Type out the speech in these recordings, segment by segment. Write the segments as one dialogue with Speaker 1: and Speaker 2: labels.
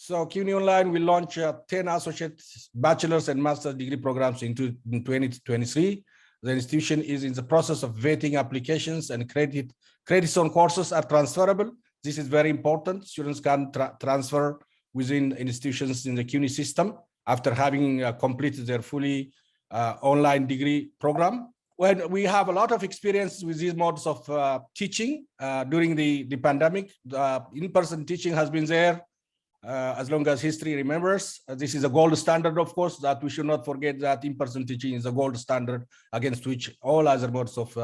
Speaker 1: So CUNY Online will launch 10 associate, bachelor's and master's degree programs in 2023. The institution is in the process of vetting applications, and credits on courses are transferable. This is very important. Students can transfer within institutions in the CUNY system after having completed their fully online degree program. When we have a lot of experience with these modes of teaching during the pandemic, in-person teaching has been there as long as history remembers. This is a gold standard, of course, that we should not forget that in-person teaching is a gold standard against which all other modes of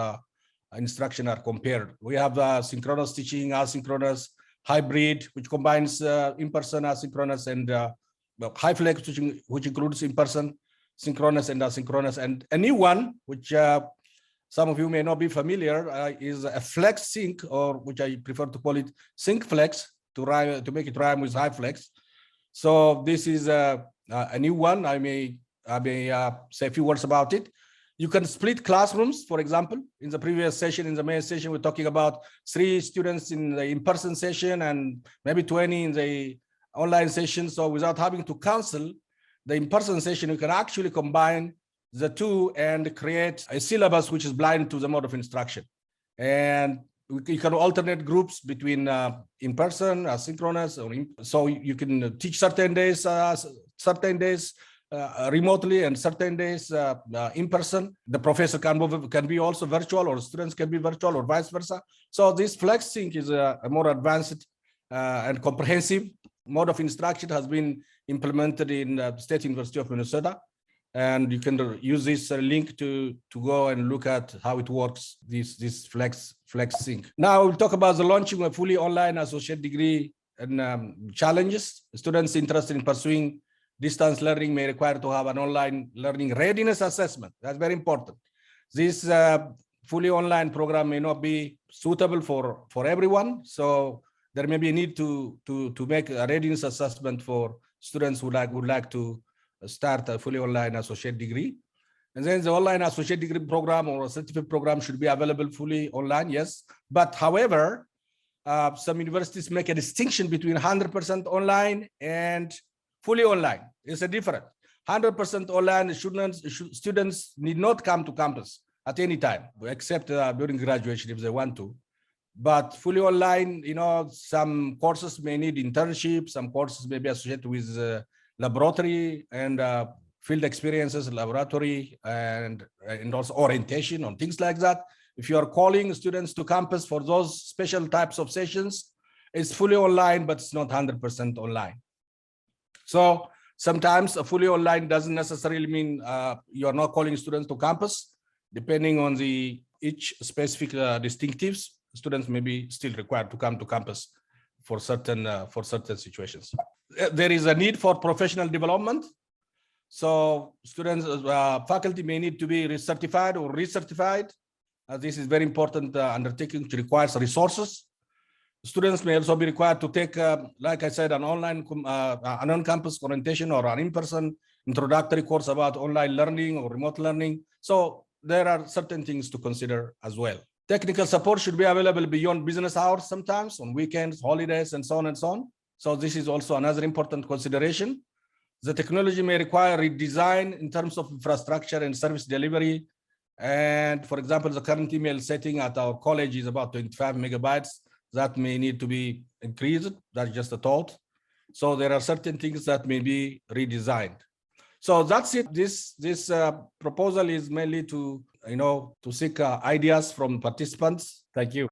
Speaker 1: instruction are compared. We have synchronous teaching, asynchronous, hybrid, which combines in-person, asynchronous, and high flex, which includes in-person, synchronous, and asynchronous. And a new one, which some of you may not be familiar, is a flex sync, or which I prefer to call it sync flex, to make it rhyme with high flex. So this is a new one. I may say a few words about it. You can split classrooms. For example, in the previous session, in the main session, we're talking about 3 students in the in-person session and maybe 20 in the online session. So without having to cancel the in-person session, you can actually combine the two and create a syllabus which is blind to the mode of instruction. And you can alternate groups between in-person, asynchronous, so you can teach certain days remotely and certain days in person. The professor can be also virtual, or students can be virtual, or vice versa. So this flex sync is a more advanced and comprehensive mode of instruction, has been implemented in the State University of Minnesota. And you can use this link to go and look at how it works, this flex sync. Now we'll talk about the launching of fully online associate degree and challenges. Students interested in pursuing distance learning may require to have an online learning readiness assessment. That's very important. This fully online program may not be suitable for everyone. So there may be a need to make a readiness assessment for students who would like to start a fully online associate degree. And then the online associate degree program or a certificate program should be available fully online, yes. But however, some universities make a distinction between 100% online and fully online. It's a difference. 100% online, students need not come to campus at any time, except during graduation if they want to. But fully online, some courses may need internship, some courses may be associated with laboratory and field experiences, laboratory, and also orientation on things like that. If you are calling students to campus for those special types of sessions, it's fully online, but it's not 100% online. So sometimes a fully online doesn't necessarily mean you are not calling students to campus. Depending on each specific distinctives, students may be still required to come to campus for certain situations. There is a need for professional development. So students, faculty may need to be recertified or recertified. This is very important undertaking, which requires resources. Students may also be required to take, like I said, an on-campus orientation or an in-person introductory course about online learning or remote learning. So there are certain things to consider as well. Technical support should be available beyond business hours sometimes, on weekends, holidays, and so on and so on. So this is also another important consideration. The technology may require redesign in terms of infrastructure and service delivery. And for example, the current email setting at our college is about 25 megabytes. That may need to be increased. That's just a thought. So there are certain things that may be redesigned. So that's it. This proposal is mainly to seek ideas from participants. Thank you.